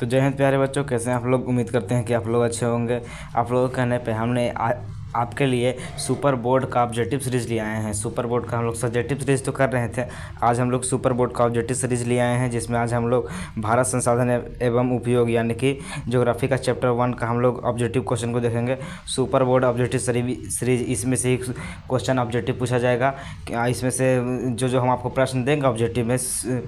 तो जय हिंद प्यारे बच्चों, कैसे हैं आप लोग। उम्मीद करते हैं कि आप लोग अच्छे होंगे। आप लोगों के कहने पे हमने आपके लिए सुपर बोर्ड का ऑब्जेक्टिव सीरीज़ ले आए हैं। सुपर बोर्ड का हम लोग सब्जेक्टिव सीरीज़ तो कर रहे थे, आज हम लोग सुपर बोर्ड का ऑब्जेक्टिव सीरीज़ ले आए हैं, जिसमें आज हम लोग भारत संसाधन एवं उपयोग यानी कि ज्योग्राफी का चैप्टर 1 का हम लोग ऑब्जेक्टिव क्वेश्चन को देखेंगे। सुपर बोर्ड ऑब्जेक्टिव सीरीज, इसमें से ही क्वेश्चन ऑब्जेक्टिव पूछा जाएगा। इसमें से जो हम आपको प्रश्न देंगे ऑब्जेक्टिव में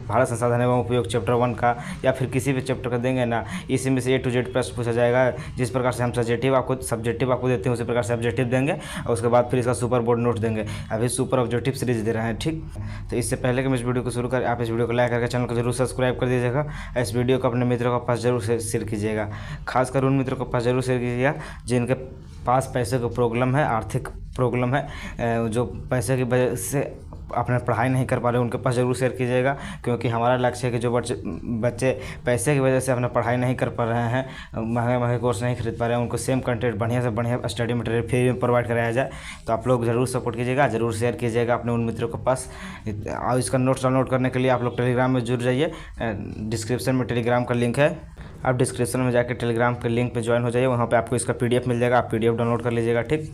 भारत संसाधन एवं उपयोग चैप्टर 1 का या फिर किसी भी चैप्टर का देंगे ना, इसी में से A to Z प्रश्न पूछा जाएगा। जिस प्रकार से हम सब्जेक्टिव आपको देते हैं उसी प्रकार से ऑब्जेक्टिव देंगे और उसके बाद फिर इसका सुपर बोर्ड नोट देंगे। अभी सुपर ऑब्जेक्टिव सीरीज दे रहे हैं, ठीक। तो इससे पहले कि मैं इस वीडियो को शुरू करें, आप इस वीडियो को लाइक करके चैनल को जरूर सब्सक्राइब कर दीजिएगा। इस वीडियो को अपने मित्रों के पास जरूर शेयर कीजिएगा, खासकर उन मित्रों के पास जरूर शेयर कीजिएगा जिनके पास पैसे का प्रॉब्लम है, आर्थिक प्रॉब्लम है, जो पैसे की वजह से अपने पढ़ाई नहीं कर पा रहे, उनके पास जरूर शेयर कीजिएगा। क्योंकि हमारा लक्ष्य है कि जो बच्चे पैसे की वजह से अपना पढ़ाई नहीं कर पा रहे हैं, महंगे कोर्स नहीं खरीद पा रहे हैं, उनको सेम कंटेंट बढ़िया से बढ़िया स्टडी मटेरियल फ्री में प्रोवाइड कराया जाए। तो आप लोग ज़रूर सपोर्ट कीजिएगा, ज़रूर शेयर कीजिएगा अपने उन मित्रों के पास। और इसका नोट्स डाउनलोड करने के लिए आप लोग टेलीग्राम में जुड़ जाइए। डिस्क्रिप्शन में टेलीग्राम का लिंक है, आप डिस्क्रिप्शन में जाकर टेलीग्राम के लिंक पर ज्वाइन हो जाइए, वहाँ पर आपको इसका PDF मिल जाएगा, आप PDF डाउनलोड कर लीजिएगा, ठीक।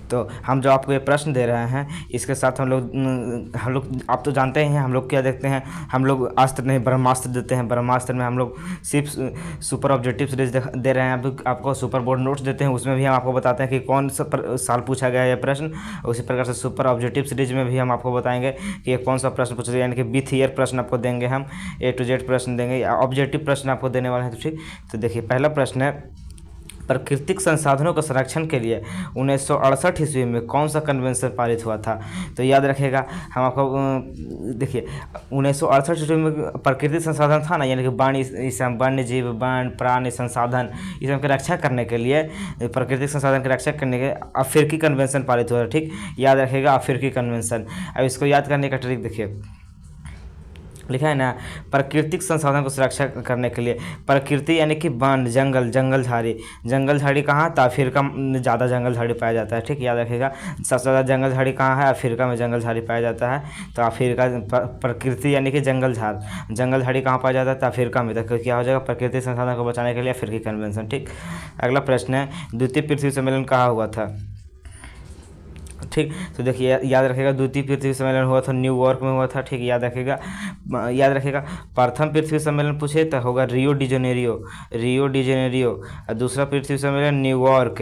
तो हम जो आपको ये प्रश्न दे रहे हैं, इसके साथ हम लोग आप तो जानते ही हैं हम लोग क्या देखते हैं, हम लोग अस्त्र नहीं ब्रह्मास्त्र देते हैं। ब्रह्मास्त्र में हम लोग सिर्फ सुपर ऑब्जेक्टिव सीरीज दे रहे हैं। अभी आपको सुपर बोर्ड नोट्स देते हैं, उसमें भी हम आपको बताते हैं कि कौन सा साल पूछा गया है यह प्रश्न। उसी प्रकार से सुपर ऑब्जेक्टिव सीरीज में भी हम आपको बताएंगे कि कौन सा प्रश्न पूछा गया, यानी कि विथ ईयर प्रश्न आपको देंगे, हम A to Z प्रश्न देंगे, ऑब्जेक्टिव प्रश्न आपको देने वाले हैं। तो ठीक, तो देखिए पहला प्रश्न है, प्राकृतिक संसाधनों के संरक्षण के लिए 1968 ईस्वी में कौन सा कन्वेंशन पारित हुआ था। तो याद रखिएगा, हम आपको देखिए 1968 ईस्वी में प्राकृतिक संसाधन था ना, यानी कि वन्य जीव, वन प्राणी संसाधन, इस सबकी रक्षा करने के लिए, प्राकृतिक संसाधन की रक्षा करने के अफ्रीकी कन्वेंशन पारित हुआ था, ठीक। याद रखिएगा अफ्रीकी कन्वेंशन। अब इसको याद करने का ट्रिक देखिए, लिखा है ना, प्राकृतिक संसाधन को सुरक्षा करने के लिए। प्रकृति यानी कि वन, जंगल झाड़ी कहाँ, तो अफ्रीका में ज़्यादा जंगल झाड़ी पाया जाता है, ठीक। याद रखिएगा सबसे ज़्यादा जंगल झाड़ी कहाँ है, अफ्रीका में जंगल झाड़ी पाया जाता है। तो अफ्रीका प्रकृति यानी कि जंगल झाड़ी कहाँ पाया जाता है, तो अफ्रीका में। तो क्या हो जाएगा, प्राकृतिक संसाधन को बचाने के लिए अफ्रीकी कन्वेंशन, ठीक। अगला प्रश्न है, द्वितीय पृथ्वी सम्मेलन कहाँ हुआ था, ठीक। तो देखिए याद रखिएगा दूसरी पृथ्वी सम्मेलन हुआ था न्यूयॉर्क में हुआ था, ठीक। याद रखिएगा प्रथम पृथ्वी सम्मेलन पूछे तो होगा रियो डी जेनेरियो, और दूसरा पृथ्वी सम्मेलन न्यूयॉर्क,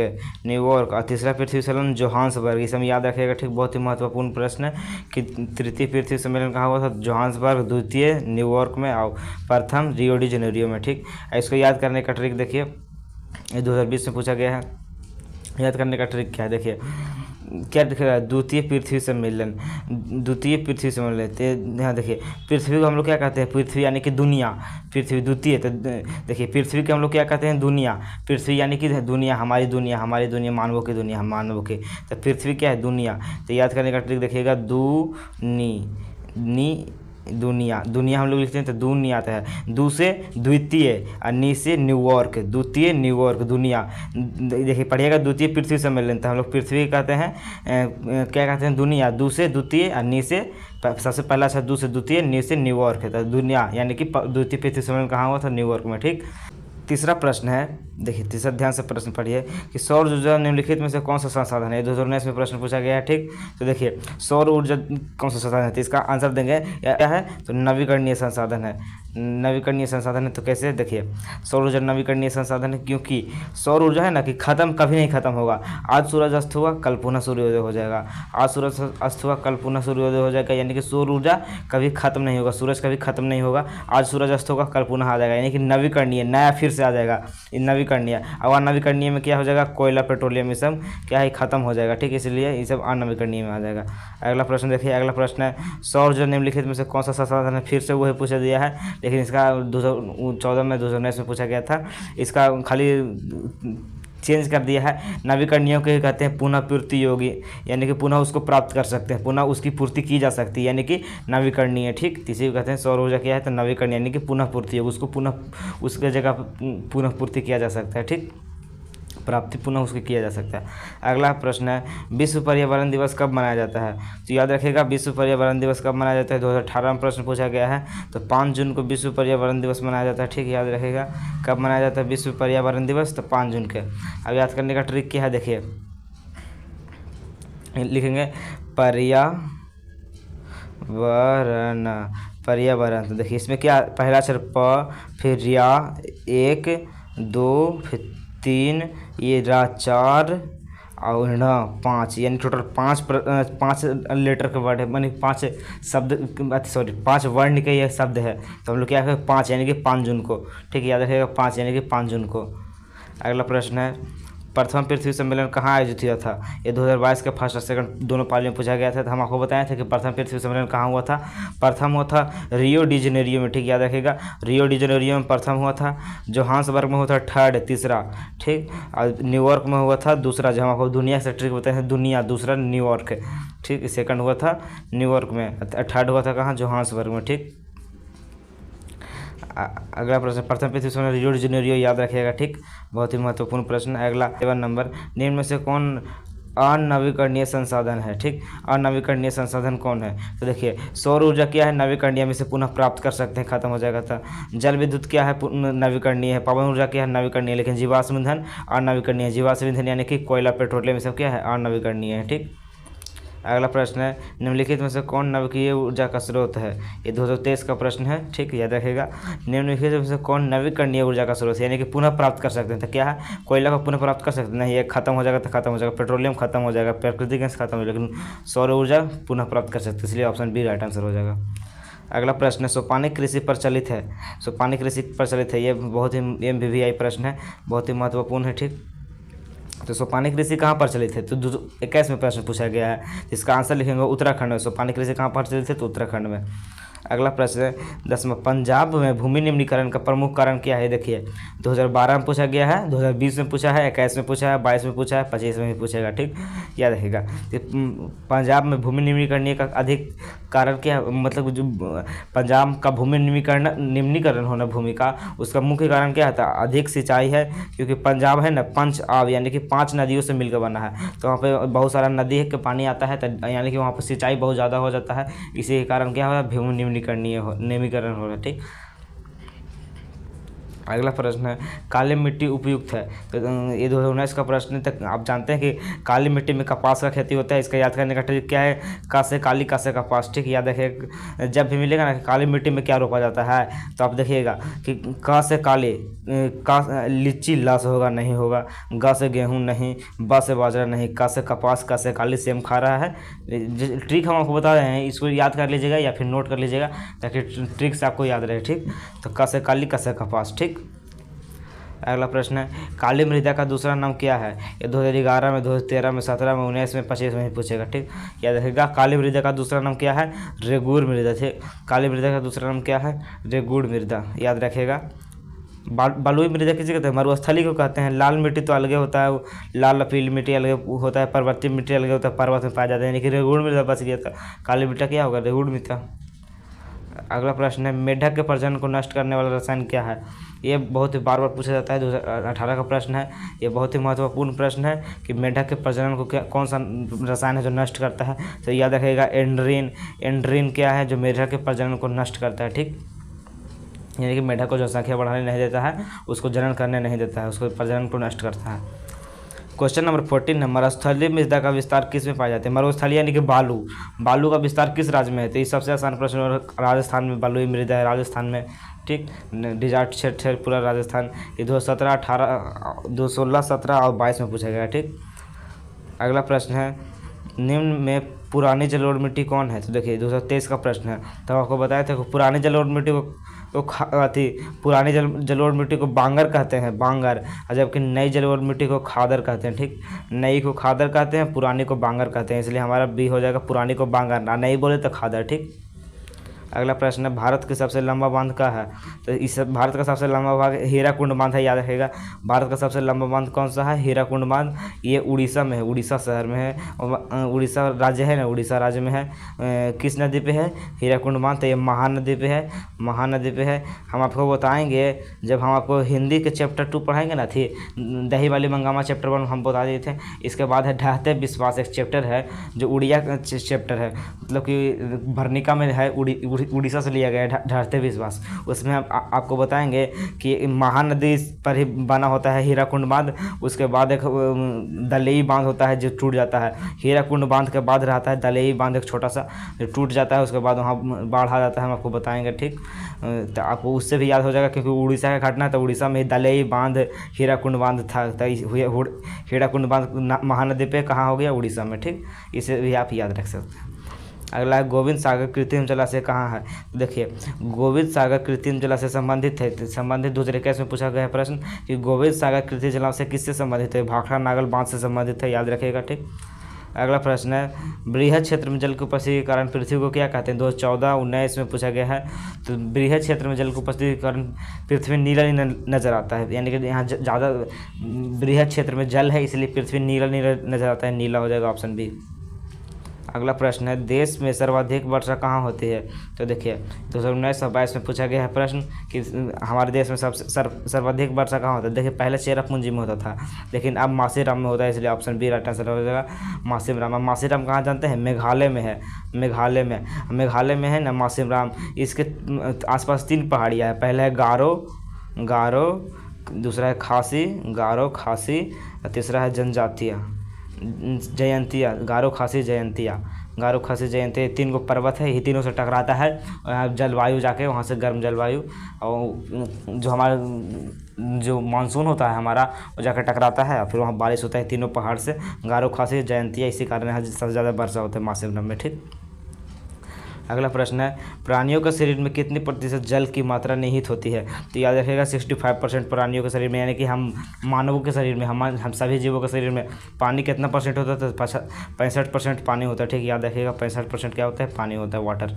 और तीसरा पृथ्वी सम्मेलन जोहान्सबर्ग। इस समय याद रखिएगा, ठीक। बहुत ही महत्वपूर्ण प्रश्न है कि तृतीय पृथ्वी सम्मेलन कहाँ हुआ था, जोहान्सबर्ग, द्वितीय न्यूयॉर्क में और प्रथम रियो डी जेनेरियो में, ठीक। इसको याद करने का ट्रिक देखिए, ये 2020 में पूछा गया है। याद करने का ट्रिक क्या है, देखिए क्या दिख रहा है, द्वितीय पृथ्वी सम्मेलन। तो यहाँ देखिए पृथ्वी को हम लोग क्या कहते हैं, पृथ्वी यानी कि दुनिया, पृथ्वी द्वितीय। तो देखिए पृथ्वी को हम लोग क्या कहते हैं, दुनिया। पृथ्वी यानी कि दुनिया, हमारी दुनिया, मानवों की दुनिया, मानवों की। तो पृथ्वी क्या है, दुनिया। तो याद करने का ट्रिक देखिएगा, दुनिया हम लोग लिखते हैं तो दुनिया आता है, दू से द्वितीय और नी से न्यूयॉर्क, द्वितीय न्यूयॉर्क, दुनिया। देखिए पढ़िएगा द्वितीय पृथ्वी सम्मेलन, तो हम लोग पृथ्वी कहते हैं, क्या कहते हैं, दुनिया। दू से द्वितीय और नी से सबसे पहला शब्द दू से द्वितीय, नी से न्यूयॉर्क है, तो दुनिया यानी कि द्वितीय पृथ्वी सम्मेलन कहाँ हुआ था, न्यूयॉर्क में, ठीक। तीसरा प्रश्न है, देखिए तीसरा ध्यान से प्रश्न पढ़िए कि सौर ऊर्जा निम्नलिखित में से कौन सा संसाधन है। 2019 में प्रश्न पूछा गया है, ठीक। तो देखिए सौर ऊर्जा कौन सा संसाधन है, तो इसका आंसर देंगे क्या है, तो नवीकरणीय संसाधन है। नवीकरणीय संसाधन है, तो कैसे, देखिए सौर ऊर्जा नवीकरणीय संसाधन है, क्योंकि सौर ऊर्जा है ना कि कभी नहीं खत्म होगा। आज सूरज अस्त हुआ, कल पुनः सूर्योदय हो जाएगा, आज सूरज अस्त हुआ, कल पुनः सूर्योदय हो जाएगा, यानी कि सौर ऊर्जा कभी खत्म नहीं होगा, सूरज कभी खत्म नहीं होगा। आज सूरज अस्त होगा, कल पुनः आ जाएगा, यानी कि नवीकरणीय, नया फिर से आ जाएगा, नवीकरणीय। अब अनवीकरणीय में क्या हो जाएगा, कोयला, पेट्रोलियम, ये सब क्या है, खत्म हो जाएगा, ठीक। इसलिए ये सब अनवीकरणीय में आ जाएगा। अगला प्रश्न देखिए, अगला प्रश्न है, सौर ऊर्जा निम्नलिखित में से कौन सा संसाधन है। फिर से वही पूछा दिया है, लेकिन इसका 2014 में 2019 में पूछा गया था। इसका खाली चेंज कर दिया है, नवीकरणीयों के कहते हैं पुनः पूर्ति योगी, यानी कि पुनः उसको प्राप्त कर सकते हैं, पुनः उसकी पूर्ति की जा सकती है, यानी कि नवीकरणीय, ठीक। तीसरी कहते हैं सौर ऊर्जा क्या है, तो नवीकरणीय यानी कि पुनः पूर्ति योगी, उसको पुनः उसके जगह पुनः पूर्ति किया जा सकता है, ठीक। प्राप्ति पुनः उसकी किया जा सकता है। अगला प्रश्न है विश्व पर्यावरण दिवस कब मनाया जाता है। तो याद रखिएगा विश्व पर्यावरण दिवस कब मनाया जाता है, 2018 में प्रश्न पूछा गया है। तो 5 जून को विश्व पर्यावरण दिवस मनाया जाता है। ठीक, याद रखिएगा कब मनाया जाता है विश्व पर्यावरण दिवस, तो 5 जून के। अब याद करने का ट्रिक क्या है, देखिए लिखेंगे पर्यावरण। तो देखिए इसमें क्या, पहला अक्षर प, फिर या 1 2 फिर 3, ये रा 4 और न 5, यानी टोटल 5 लेटर का वर्ड है, यानी 5 शब्द, सॉरी 5 वर्ण के ये शब्द है। तो हम लोग क्या करें 5 यानी कि 5 जून को। ठीक है, याद रखिएगा 5 यानी कि 5 जून को। अगला प्रश्न है प्रथम पृथ्वी सम्मेलन कहाँ आयोजित हुआ था। ये 2022 के फर्स्ट और सेकंड दोनों पाली में पूछा गया था। तो हम आपको बताए थे कि प्रथम पृथ्वी सम्मेलन कहाँ हुआ था। प्रथम हुआ था रियो डी जेनेरियो में। ठीक, याद रखिएगा रियो डी जेनेरियो में प्रथम हुआ था। जोहान्सबर्ग में हुआ था थर्ड, तीसरा। ठीक, और न्यूयॉर्क में हुआ था दूसरा, जहाँ आपको दुनिया से ट्रिक बताए हैं दुनिया, दूसरा न्यूयॉर्क। ठीक, सेकंड हुआ था न्यूयॉर्क में, थर्ड हुआ था कहाँ, जोहान्सबर्ग में। ठीक, अगला प्रश्न प्रथम पृथ्वी सम्मेलन रियो डी जेनेरियो, याद रखिएगा। ठीक, बहुत ही महत्वपूर्ण प्रश्न। अगला 7 नंबर, निम्न में से कौन अनवीकरणीय संसाधन है। ठीक, अनवीकरणीय संसाधन कौन है। तो देखिए सौर ऊर्जा क्या है, नवीकरणीय में से पुनः प्राप्त कर सकते हैं, खत्म हो जाएगा था। जल विद्युत क्या है, नवीकरणीय है। पवन ऊर्जा क्या है, नवीकरणीय। लेकिन जीवाश्म ईंधन अनवीकरणीय है। जीवाश्म ईंधन यानी कि कोयला, पेट्रोलियम, ये सब क्या है, अनवीकरणीय है। ठीक, अगला प्रश्न है निम्नलिखित में से कौन नवीकरणीय ऊर्जा का स्रोत है। ये 2023 का प्रश्न है। ठीक, याद रखेगा निम्नलिखित में से कौन नवीकरणीय ऊर्जा का स्रोत है, यानी कि पुनः प्राप्त कर सकते हैं। तो क्या है, कोयला को पुनः प्राप्त कर सकते हैं, नहीं, ये खत्म हो जाएगा तो खत्म हो जाएगा। पेट्रोलियम खत्म हो जाएगा, प्राकृतिक गैस खत्म हो जाएगा, लेकिन सौर ऊर्जा पुनः प्राप्त कर सकते हैं, इसलिए ऑप्शन बी राइट आंसर हो जाएगा। अगला प्रश्न है सोपानिक कृषि प्रचलित है। सोपानिक कृषि प्रचलित है, ये बहुत ही MBBI प्रश्न है, बहुत ही महत्वपूर्ण है। ठीक, तो सोपानिक कृषि कहाँ प्रचलित है। तो 21 में प्रश्न पूछा गया है, इसका आंसर लिखेंगे उत्तराखंड में। सोपानिक कृषि कहाँ प्रचलित है, तो उत्तराखंड में। अगला प्रश्न है 10वां, पंजाब में भूमि निम्नीकरण का प्रमुख कारण क्या है। देखिए 2012 में पूछा गया है, 2020 में पूछा है, 21 में पूछा है, 22 में पूछा है, 25 में भी पूछेगा। ठीक, याद रखेगा पंजाब में भूमि निम्नीकरण का अधिक कारण क्या है, मतलब जो पंजाब का भूमि निम्नीकरण होना भूमि का, उसका मुख्य कारण क्या था, अधिक सिंचाई है। क्योंकि पंजाब है ना पंच आब, यानी कि 5 नदियों से मिलकर बना है। तो वहाँ पे बहुत सारा नदी के पानी आता है, तो यानी कि वहाँ पर सिंचाई बहुत ज़्यादा हो जाता है। इसी के कारण क्या होगा, भूमि निम्नीकरण हो रहा है। ठीक, अगला प्रश्न है काली मिट्टी उपयुक्त है। तो ये 2019 का प्रश्न है। तक आप जानते हैं कि काली मिट्टी में कपास का खेती होता है। इसका याद करने का ट्रिक क्या है, का से काली, का से कपास। ठीक, याद रखिए जब भी मिलेगा ना काली मिट्टी में क्या रोपा जाता है, तो आप देखिएगा कि का से काली, का लीची ला से होगा, नहीं होगा। गा से गेहूँ नहीं, बा से बाजरा नहीं, का से कपास, का से काली, सेम खा रहा है। ट्रिक हम आपको बता रहे हैं, इसको याद कर लीजिएगा या फिर नोट कर लीजिएगा ताकि ट्रिक से आपको याद रहे। ठीक, तो का से काली, का से कपास। ठीक, अगला प्रश्न है काली मृदा का दूसरा नाम क्या है। ये 2011 में, 2013 में, 17 में, 19 में, 25 में ही पूछेगा। ठीक, याद रखिएगा काली मृदा का दूसरा नाम क्या है, रेगुड़ मृदा। ठीक, काली मृदा का दूसरा नाम क्या है, रेगुड़ मृदा, याद रखिएगा। बलुई मृदा किसी कहते हैं, मरुस्थली को कहते हैं। लाल मिट्टी तो अलग होता है, लाल पीली मिट्टी अलग होता है, पर्वतीय मिट्टी अलग होता है, पर्वत में पाया जाता है, यानी कि रेगुड़ मृदा बच गया था। काली मृदा क्या होगा, रेगुड़ मृदा। अगला प्रश्न है मेढक के प्रजनन को नष्ट करने वाला रसायन क्या है। ये बहुत ही बार बार पूछा जाता है, 2018 का प्रश्न है। ये बहुत ही महत्वपूर्ण प्रश्न है कि मेढक के प्रजनन को क्या, कौन सा रसायन है जो नष्ट करता है। तो याद रखिएगा एंड्रीन। एंड्रीन क्या है, जो मेढक के प्रजनन को नष्ट करता है। ठीक, यानी कि मेढक को जो संख्या बढ़ाने नहीं देता है, उसको जनन करने नहीं देता है, उसको प्रजनन को नष्ट करता है। क्वेश्चन नंबर 14 है मरुस्थलीय मृदा का विस्तार किस में पाया जाता है। मरुस्थलीय यानी कि बालू, बालू का विस्तार किस राज्य में है। तो ये सबसे आसान प्रश्न, राजस्थान में बलुई मृदा है, राजस्थान में। ठीक, डिजार्ट क्षेत्र है पूरा राजस्थान। ये 2017, 18, 2016, 17 और 22 में पूछा गया। ठीक, अगला प्रश्न है निम्न में पुरानी जलोढ़ मिट्टी कौन है। तो देखिए 2023 का प्रश्न है। तो आपको बताया था कि पुरानी जलोढ़ मिट्टी को पुरानी जलोढ़ मिट्टी को बांगर कहते हैं, बांगर। और जबकि नई जलोढ़ मिट्टी को खादर कहते हैं। ठीक, नई को खादर कहते हैं, पुरानी को बांगर कहते हैं, इसलिए हमारा बी हो जाएगा पुरानी को बांगर, ना नई बोले तो खादर। ठीक, अगला प्रश्न है, भारत के सबसे लंबा बांध क्या है? तो इस भारत का सबसे लंबा बांध हीराकुंड बांध है, याद रखिएगा। भारत का सबसे लंबा बांध कौन सा है? हीराकुंड बांध। ये उड़ीसा में है, उड़ीसा शहर में है, और उड़ीसा राज्य है ना, उड़ीसा राज्य में है। किस नदी पे है? हीराकुंड बांध। तो ये महानदी पे है, महानदी पे है। हम आपको बताएंगे जब हम आपको हिंदी के चैप्टर 2 पढ़ाएंगे ना, थी दही वाली मंगामा चैप्टर 1 हम बता दिए थे। इसके बाद है ढहते विश्वास, एक चैप्टर है जो उड़िया चैप्टर है, मतलब कि भरनिका में है, उड़ीसा से लिया गया है ढहते विश्वास। उसमें हम आपको बताएंगे कि महानदी पर ही बना होता है हीराकुंड बांध। उसके बाद एक दलेई बांध होता है जो टूट जाता है। हीराकुंड बांध के बाद रहता है दलेई बांध, एक छोटा सा जो टूट जाता है, उसके बाद वहाँ बाढ़ आ जाता है, हम आपको बताएंगे। ठीक, तो आपको उससे भी याद हो जाएगा क्योंकि उड़ीसा का घटना, तो उड़ीसा में दलेई बांध हीराकुंड बांध था। हीराकुंड बांध महानदी पे कहाँ हो गया? उड़ीसा में। ठीक, इसे भी आप याद रख सकते हैं। अगला है, गोविंद सागर कृत्रिम जलाशय कहाँ है? देखिए, गोविंद सागर कृत्रिम जलाशय संबंधित है, संबंधित दूसरे केस में पूछा गया है प्रश्न कि गोविंद सागर कृत्रिम जलाशय किससे संबंधित है? भाखड़ा नागल बांध से संबंधित है, याद रखिएगा। ठीक, अगला प्रश्न है, बृहद क्षेत्र में जल की उपस्थिति के कारण पृथ्वी को क्या कहते हैं? 2014-19 में पूछा गया है। तो बृहद क्षेत्र में जल की उपस्थिति के कारण पृथ्वी नीला नजर आता है, यानी कि यहाँ ज़्यादा बृहद क्षेत्र में जल है, इसलिए पृथ्वी नीला नजर आता है, नीला हो जाएगा ऑप्शन बी। अगला प्रश्न है, देश में सर्वाधिक वर्षा कहाँ होती है? तो देखिए, 2019-22 में पूछा गया है प्रश्न कि हमारे देश में सबसे सर्वाधिक वर्षा कहाँ होता है? देखिए, पहले चेरापूंजी में होता था, लेकिन अब मासीराम में होता है, इसलिए ऑप्शन बी राइट आंसर हो जाएगा, मासीराम। मासीराम कहाँ जानते हैं? मेघालय में है, मेघालय में है ना मासीराम। इसके आसपास 3 पहाड़ियाँ हैं, पहला है गारो, दूसरा है खासी, गारो खासी, और तीसरा है जयंतिया, गारो खासी जयंतिया, 3 गो पर्वत है, ये तीनों से टकराता है और जलवायु जाके वहाँ से गर्म जलवायु, और जो हमारा जो मानसून होता है हमारा, वो जाकर टकराता है और फिर वहाँ बारिश होता है तीनों पहाड़ से, गारो खासी जयंतिया। इसी कारण यहाँ सबसे ज़्यादा वर्षा होता है मासिक में। ठीक, अगला प्रश्न है, प्राणियों के शरीर में कितनी प्रतिशत जल की मात्रा निहित होती है? तो याद रखिएगा 65% प्राणियों के शरीर में, यानी कि हम मानवों के शरीर में, हम सभी जीवों के शरीर में पानी कितना परसेंट होता है? तो 65% पानी होता है। ठीक, याद रखिएगा 65% क्या होता है? पानी होता है, वाटर।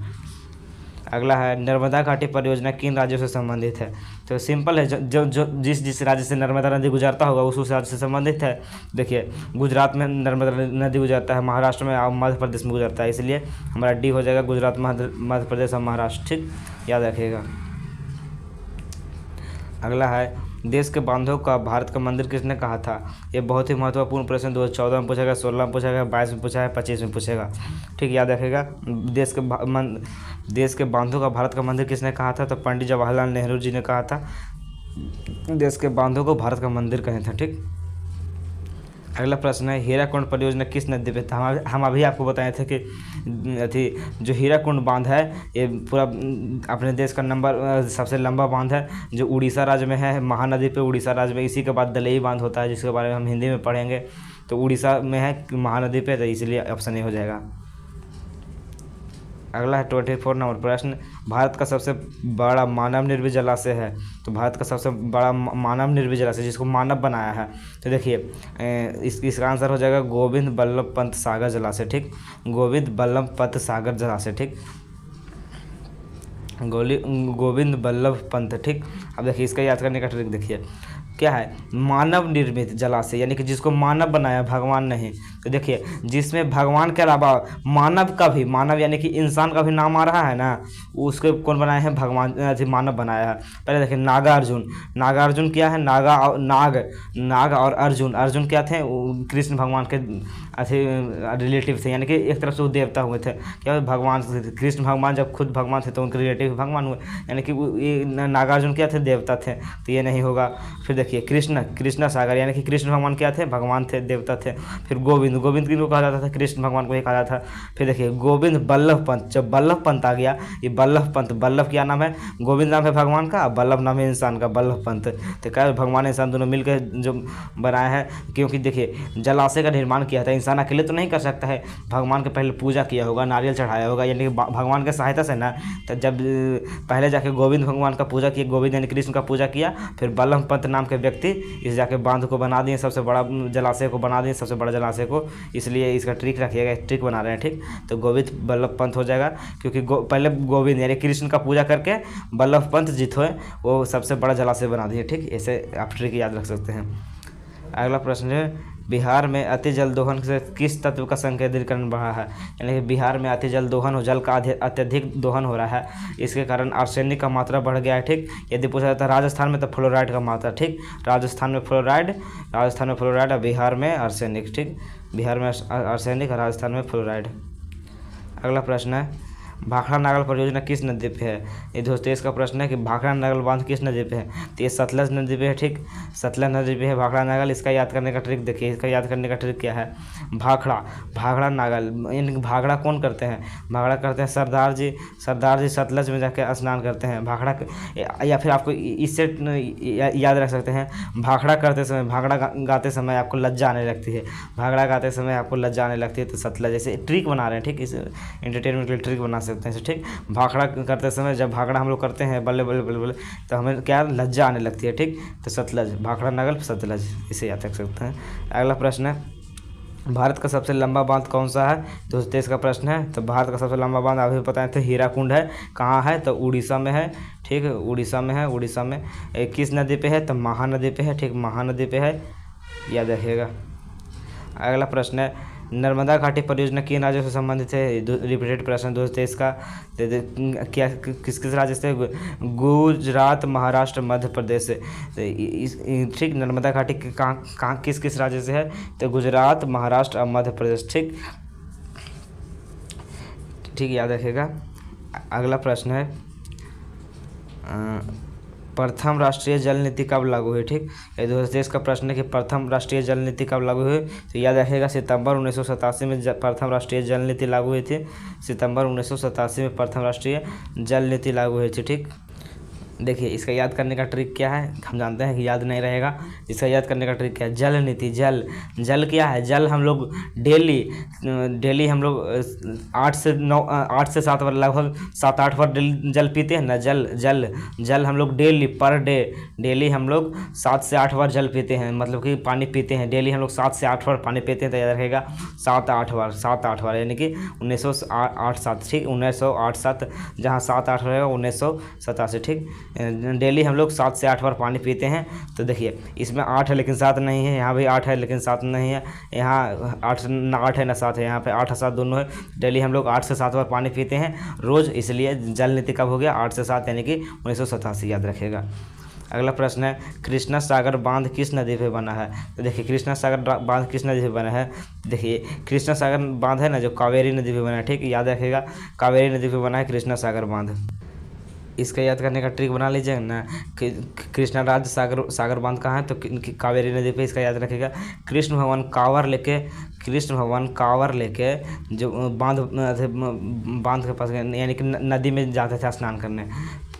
अगला है, नर्मदा घाटी परियोजना किन राज्यों से संबंधित है? तो सिंपल है, जो जिस राज्य से नर्मदा नदी गुजरता होगा उस राज्य से संबंधित है। देखिए, गुजरात में नर्मदा नदी गुजरता है, महाराष्ट्र में और मध्य प्रदेश में गुजरता है, इसलिए हमारा डी हो जाएगा, गुजरात, मध्य प्रदेश और महाराष्ट्र। ठीक, याद रखिएगा। अगला है, देश के बांधों का भारत का मंदिर किसने कहा था? ये बहुत ही महत्वपूर्ण प्रश्न 2014 में पूछा गया, 16 में पूछा गया, 22 में पूछा है, 25 में पूछेगा। ठीक, याद रखेगा। देश के बांधों का भारत का मंदिर किसने कहा था? तो पंडित जवाहरलाल नेहरू जी ने कहा था, देश के बांधों को भारत का मंदिर कहे थे। ठीक, अगला प्रश्न है, हीराकुंड परियोजना किस नदी पे था? हम अभी आपको बताए थे कि जो हीराकुंड बांध है ये पूरा अपने देश का सबसे लंबा बांध है, जो उड़ीसा राज्य में है, महानदी पे उड़ीसा राज्य में। इसी के बाद दलेई बांध होता है, जिसके बारे में हम हिंदी में पढ़ेंगे। तो उड़ीसा में है महानदी पे, तो इसलिए ऑप्शन ए हो जाएगा। अगला है 24 नंबर प्रश्न, भारत का सबसे बड़ा मानव निर्मित जलाशय है। तो भारत का सबसे बड़ा मानव निर्मित जलाशय जिसको मानव बनाया है, तो देखिए इसका आंसर हो जाएगा गोविंद बल्लभ पंत सागर जलाशय। ठीक, गोविंद बल्लभ पंत सागर जलाशय। ठीक, गोविंद बल्लभ पंत। ठीक, अब देखिए इसका याद करने का ट्रिक देखिए क्या है, मानव निर्मित जलाशय, यानी कि जिसको मानव बनाया, भगवान नहीं। तो देखिए, जिसमें भगवान के अलावा मानव यानी कि इंसान का भी नाम आ रहा है ना, उसको कौन बनाया है? भगवान, मानव बनाया है। पहले देखिए, नागार्जुन क्या है? नाग और अर्जुन क्या थे? कृष्ण भगवान के रिलेटिव थे, यानी कि एक तरफ से वो देवता हुए थे। क्या भगवान कृष्ण भगवान जब खुद भगवान थे तो उनके रिलेटिव भगवान हुए, यानी कि ये नागार्जुन क्या थे? देवता थे, तो ये नहीं होगा। फिर देखिए कृष्णा सागर, यानी कि कृष्ण भगवान क्या थे? भगवान थे, देवता थे। फिर गोविंद किनको कहा जाता था? कृष्ण भगवान को ही कहा जाता था। फिर देखिए गोविंद बल्लभ पंत, जब बल्लभ पंत आ गया, ये बल्लभ पंत, बल्लभ क्या नाम है? गोविंद नाम है भगवान का, बल्लभ नाम है इंसान का, बल्लभ पंत। तो क्या भगवान इंसान दोनों मिलकर जो बनाया है, क्योंकि देखिए जलाशय का निर्माण किया था, इंसान अकेले तो नहीं कर सकता है, भगवान के पहले पूजा किया होगा, नारियल चढ़ाया होगा, यानी कि भगवान के सहायता से ना। तो जब पहले जाके गोविंद भगवान का पूजा किए, गोविंद यानी कृष्ण का पूजा किया, फिर बल्लभ पंत नाम के व्यक्ति इस जाके बांध को बना दिए, सबसे बड़ा जलाशय को बना दिए, सबसे बड़ा जलाशय को, इसलिए इसका ट्रिक रखिएगा, ट्रिक बना रहे हैं, ठीक। तो गोविंद बल्लभ पंत हो जाएगा, क्योंकि पहले गोविंद यानी कृष्ण का पूजा करके बल्लभ पंत जीत हुए, वो सबसे बड़ा जलाशय बना दिए, ठीक। ऐसे आप ट्रिक याद रख सकते हैं। अगला प्रश्न है, बिहार में अति जल दोहन से किस तत्व का संकेंद्रीकरण बढ़ा है? यानी कि बिहार में अति जल दोहन हो, जल का अत्यधिक दोहन हो रहा है, इसके कारण आर्सेनिक का मात्रा बढ़ गया है, ठीक। यदि पूछा जाता है राजस्थान में तो फ्लोराइड का मात्रा, ठीक। राजस्थान में फ्लोराइड और बिहार में आर्सेनिक, ठीक। बिहार में आर्सेनिक और राजस्थान में फ्लोराइड। अगला प्रश्न है, भाखड़ा नागल परियोजना किस नदी पे है? ये दोस्तों इसका प्रश्न है कि भाखड़ा नागल बांध किस नदी पे है? तो ये सतलज नदी पे है, ठीक। सतलज नदी पे है भाखड़ा नागल। इसका याद करने का ट्रिक देखिए, इसका याद करने का ट्रिक क्या है? भाखड़ा नागल, इन भाखड़ा कौन करते हैं? भाखड़ा करते हैं सरदार जी सतलज में जाके स्नान करते हैं भाखड़ा, या फिर आपको इससे याद रख सकते हैं, भाखड़ा करते समय, भाखड़ा गाते समय आपको लज्जा आने लगती है, भाखड़ा गाते समय आपको लज्जा आने लगती है, तो सतलज, जैसे ट्रिक बना रहे हैं, ठीक। इस एंटरटेनमेंट के लिए ट्रिक बना सकते हैं, ठीक। भाखड़ा करते समय जब भाखड़ा हम लोग करते हैं बल्ले बल्ले बल्ले बल्ले, तो हमें क्या लज्जा आने लगती है, ठीक। तो सतलज, भाखड़ा नागल सतलज, इसे याद रख सकते हैं। अगला प्रश्न है, भारत का सबसे लंबा बांध कौन सा है? दोस्तों इसका प्रश्न है, तो भारत का सबसे लंबा बांध अभी बताए थे हीराकुंड है। कहाँ है? तो उड़ीसा में है, ठीक। उड़ीसा में किस नदी पे है? तो महानदी पे है, ठीक। महानदी पे है, याद रखिएगा। अगला प्रश्न है, नर्मदा घाटी परियोजना किन राज्यों से संबंधित है? रिपीटेड प्रश्न दोस्तों इसका, क्या किस राज्य से? गुजरात, महाराष्ट्र, मध्य प्रदेश से, ठीक। नर्मदा घाटी कहाँ किस राज्य से है? तो गुजरात, महाराष्ट्र और मध्य प्रदेश, ठीक, याद रखिएगा। अगला प्रश्न है, प्रथम राष्ट्रीय जल नीति कब लागू हुई, ठीक। ये 2023 का प्रश्न है कि प्रथम राष्ट्रीय जल नीति कब लागू हुई? तो याद रखिएगा सितंबर 1987 में प्रथम राष्ट्रीय जल नीति लागू हुई थी। सितंबर 1987 में प्रथम राष्ट्रीय जल नीति लागू हुई थी, ठीक। देखिए इसका याद करने का ट्रिक क्या है, हम जानते हैं कि याद नहीं रहेगा। इसका याद करने का ट्रिक क्या है? जल नीति, जल क्या है? जल हम लोग डेली हम लोग 8 से 7 बार, लगभग 7-8 बार जल पीते हैं ना। जल हम लोग डेली पर डे डेली हम लोग 7 से 8 बार जल पीते हैं, मतलब कि पानी पीते हैं डेली हम लोग 7 से 8 बार पानी पीते हैं। तो याद रखेगा 7-8 बार, यानी कि 1987, ठीक। 1987, जहाँ 7-8 रहेगा 1987, ठीक। डेली हम लोग 7 से 8 बार पानी पीते हैं। तो देखिए इसमें 8 है लेकिन 7 नहीं है, यहाँ भी 8 है लेकिन 7 नहीं है, यहाँ 8 है ना 7 है, यहाँ पे 8 और 7 दोनों है। डेली हम लोग 8 से 7 बार पानी पीते हैं रोज़, इसलिए जल नीति कब हो गया? 8 से 7, यानी कि 1987, याद रखेगा। अगला प्रश्न है, कृष्णा सागर बांध किस नदी पे बना है? तो देखिए कृष्णा सागर बांध किस नदी पे बना है? देखिए कृष्णा सागर बांध है ना, जो कावेरी नदी पे बना है, ठीक। याद रखिएगा कावेरी नदी पे बना है कृष्णा सागर बांध। इसका याद करने का ट्रिक बना लीजिएगा ना, कृष्णा राज्य सागर बांध कहाँ है? तो कावेरी नदी पे, इसका याद रखिएगा। कृष्ण भगवान कांवर लेके जो बांध के पास, यानी कि नदी में जाते थे स्नान करने।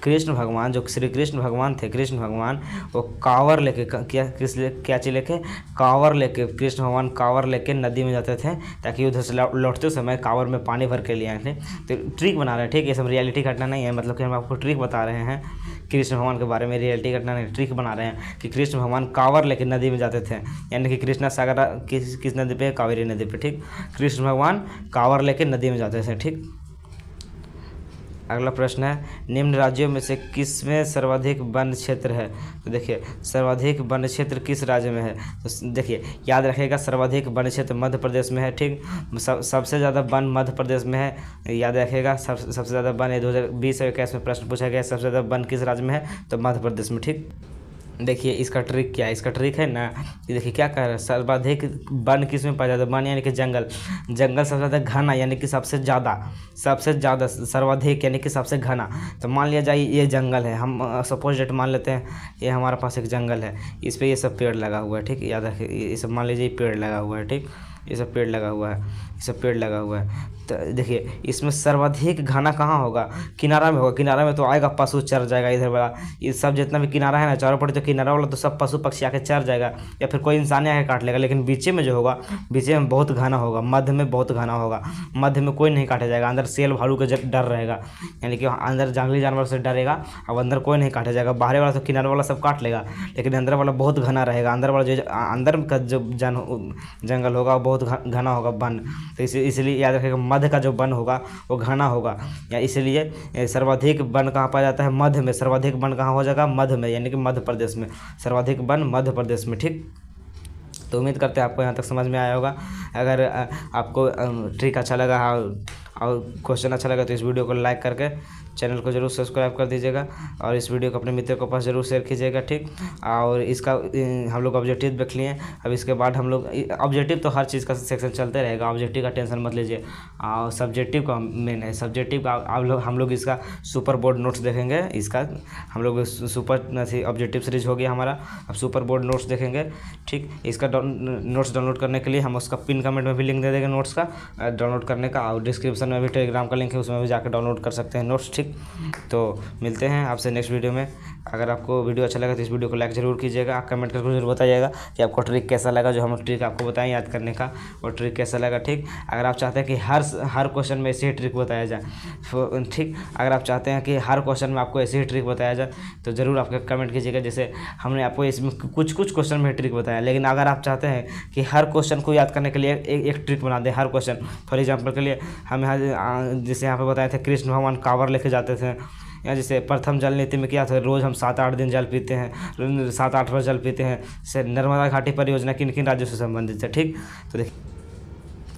कृष्ण भगवान, जो श्री कृष्ण भगवान थे, कृष्ण भगवान वो कांवर लेके, क्या चीज़ लेके? कांवर लेके, कृष्ण भगवान कांवर लेके नदी में जाते थे, ताकि उधर से लौटते समय कांवर में पानी भर के लिए आए थे। तो ट्रिक बना रहे हैं, ठीक। ये सब रियलिटी घटना नहीं है, मतलब कि हम आपको ट्रिक बता रहे हैं कृष्ण भगवान के बारे में, रियलिटी घटना नहीं, ट्रिक बना रहे हैं कि कृष्ण भगवान कांवर लेके नदी में जाते थे, यानी कि कृष्णा सागर किस नदी पे? कावेरी नदी पे, ठीक। कृष्ण भगवान कांवर लेके नदी में जाते थे, ठीक। अगला प्रश्न है, निम्न राज्यों में से किस में सर्वाधिक वन क्षेत्र है? तो देखिए सर्वाधिक वन क्षेत्र किस राज्य में है? तो देखिए याद रखिएगा सर्वाधिक वन क्षेत्र मध्य प्रदेश में है, ठीक। सबसे ज़्यादा वन मध्य प्रदेश में है, याद रखिएगा। सबसे ज़्यादा वन 2020 और 21 में प्रश्न पूछा गया, सबसे ज़्यादा वन किस राज्य में है? तो मध्य प्रदेश में, ठीक। देखिए इसका ट्रिक क्या है? इसका ट्रिक है ना, ये देखिए क्या कह रहा है, सर्वाधिक वन किस में पाया जाता है? वन यानी कि जंगल सबसे ज़्यादा घना, यानी कि सबसे ज़्यादा सर्वाधिक, यानी कि सबसे घना। तो मान लिया जाए ये जंगल है, हम सपोज डेट मान लेते हैं ये हमारे पास एक जंगल है, इस पर ये सब पेड़ लगा हुआ है, ठीक। याद रखिए ये सब मान लीजिए पेड़ लगा हुआ है, ठीक। ये सब पेड़ लगा हुआ है, ये सब पेड़ लगा हुआ है। तो देखिए इसमें सर्वाधिक घना कहाँ होगा, किनारा में होगा। किनारा में तो आएगा पशु चर जाएगा इधर वाला, ये सब जितना भी किनारा है ना चारों पट्टी, तो किनारा वाला तो सब पशु पक्षी आके चर जाएगा या फिर कोई इंसान आके काट लेगा। लेकिन बीचे में जो होगा, बीचे में बहुत घना होगा, मध्य में बहुत घना होगा, मध्य में कोई नहीं काटा जाएगा। अंदर शेर भालू का डर रहेगा, यानी कि अंदर जंगली जानवर से डरेगा, अब अंदर कोई नहीं काटा जाएगा। बाहर वाला तो किनारे वाला सब काट लेगा, लेकिन अंदर वाला बहुत घना रहेगा। अंदर वाला जो अंदर का जो जंगल होगा वो बहुत घना होगा वन। तो इसलिए याद रखिएगा मध्य का जो वन होगा वो घना होगा, या इसलिए सर्वाधिक वन कहाँ पाया जाता है, मध्य में। सर्वाधिक वन कहाँ हो जाएगा, मध्य में, यानी कि मध्य प्रदेश में। सर्वाधिक वन मध्य प्रदेश में। ठीक, तो उम्मीद करते हैं आपको यहाँ तक समझ में आया होगा। अगर आपको ट्रिक अच्छा लगा और क्वेश्चन अच्छा लगा तो इस वीडियो को लाइक करके चैनल को जरूर सब्सक्राइब कर दीजिएगा और इस वीडियो को अपने मित्रों के पास जरूर शेयर कीजिएगा। ठीक, और इसका हम लोग ऑब्जेक्टिव देख लिए। अब इसके बाद हम लोग ऑब्जेक्टिव तो हर चीज़ का सेक्शन चलते रहेगा, ऑब्जेक्टिव का टेंशन मत लीजिए। और सब्जेक्टिव का मेन है, सब्जेक्टिव का हम लोग इसका सुपर बोर्ड नोट्स देखेंगे। इसका हम लोग सुपर ऑब्जेक्टिव सीरीज हो गया हमारा, अब सुपर बोर्ड नोट्स देखेंगे। ठीक, इसका नोट्स डाउनलोड करने के लिए हम उसका पिन कमेंट में भी लिंक दे देंगे नोट्स का डाउनलोड करने का, और डिस्क्रिप्शन में भी टेलीग्राम का लिंक है, उसमें भी जाकर डाउनलोड कर सकते हैं नोट्स। ठीक, तो मिलते हैं आपसे नेक्स्ट वीडियो में। अगर आपको वीडियो अच्छा लगा तो इस वीडियो को लाइक ज़रूर कीजिएगा, कमेंट करके जरूर बताइएगा कि आपको ट्रिक कैसा लगा, जो हम ट्रिक आपको बताएं याद करने का, और ट्रिक कैसा लगा। ठीक, अगर आप चाहते हैं कि हर क्वेश्चन में ऐसे ही ट्रिक बताया जाए, ठीक, अगर आप चाहते हैं कि हर क्वेश्चन में आपको ऐसे ही ट्रिक बताया जाए तो ज़रूर आपके कमेंट कीजिएगा। जैसे हमने आपको इसमें कुछ क्वेश्चन में ट्रिक बताया, लेकिन अगर आप चाहते हैं कि हर क्वेश्चन को याद करने के लिए एक ट्रिक बना दें, हर क्वेश्चन। फॉर एग्जाम्पल के लिए हम यहाँ जैसे यहाँ पे बताए थे कृष्ण भगवान कांवर लेके जाते थे, या जैसे प्रथम जल नीति में क्या था, रोज़ हम 7-8 दिन जल पीते हैं, 7-8 बार जल पीते हैं। से नर्मदा घाटी परियोजना किन किन राज्यों से संबंधित है। ठीक,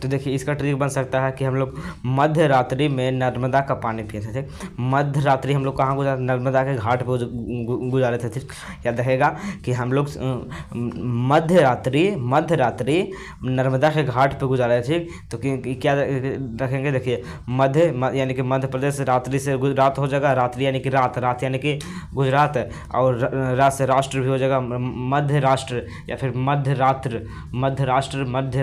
तो देखिए इसका ट्रिक बन सकता है कि हम लोग मध्य रात्रि में नर्मदा का पानी पिए थे। ठीक, मध्य रात्रि हम लोग कहाँ गुजारे, नर्मदा के घाट पे गुजारे थे। ठीक, याद रखेगा कि हम लोग मध्य रात्रि नर्मदा के घाट पे गुजारे थे। ठीक, तो क्या रखेंगे, देखिए मध्य यानी कि मध्य प्रदेश, रात्रि से गुजरात हो जाएगा, रात्रि यानी कि रात यानी कि गुजरात, और रात से राष्ट्र भी हो जाएगा मध्य राष्ट्र, या फिर मध्य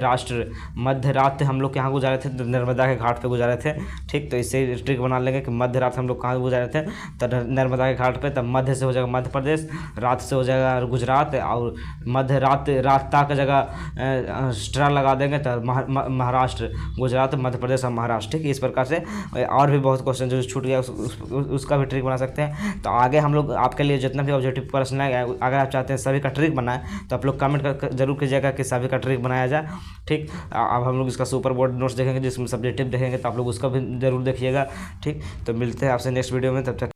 राष्ट्र हम लोग यहाँ गुजारे थे, नर्मदा के घाट पे गुजारे थे। ठीक, तो इससे ट्रिक बना लेंगे कि मध्य रात हम लोग कहाँ गुजारे थे, तो नर्मदा के घाट पे। तब मध्य से हो जाएगा मध्य प्रदेश, रात से हो जाएगा गुजरात, और मध्य रात तक जगह स्ट्रा लगा देंगे तो महाराष्ट्र, गुजरात, मध्य प्रदेश और महाराष्ट्र। ठीक, इस प्रकार से और भी बहुत क्वेश्चन जो छूट गया उसका भी ट्रिक बना सकते हैं। तो आगे हम लोग आपके लिए जितना भी ऑब्जेक्टिव प्रश्न है, अगर आप चाहते हैं सभी का ट्रिक बनाए तो आप लोग कमेंट जरूर कीजिएगा कि सभी का ट्रिक बनाया जाए। ठीक, अब हम लोग इसका सुपर बोर्ड नोट्स देखेंगे जिसमें सब्जेक्टिव देखेंगे, तो आप लोग उसका भी जरूर देखिएगा। ठीक, तो मिलते हैं आपसे नेक्स्ट वीडियो में, तब तक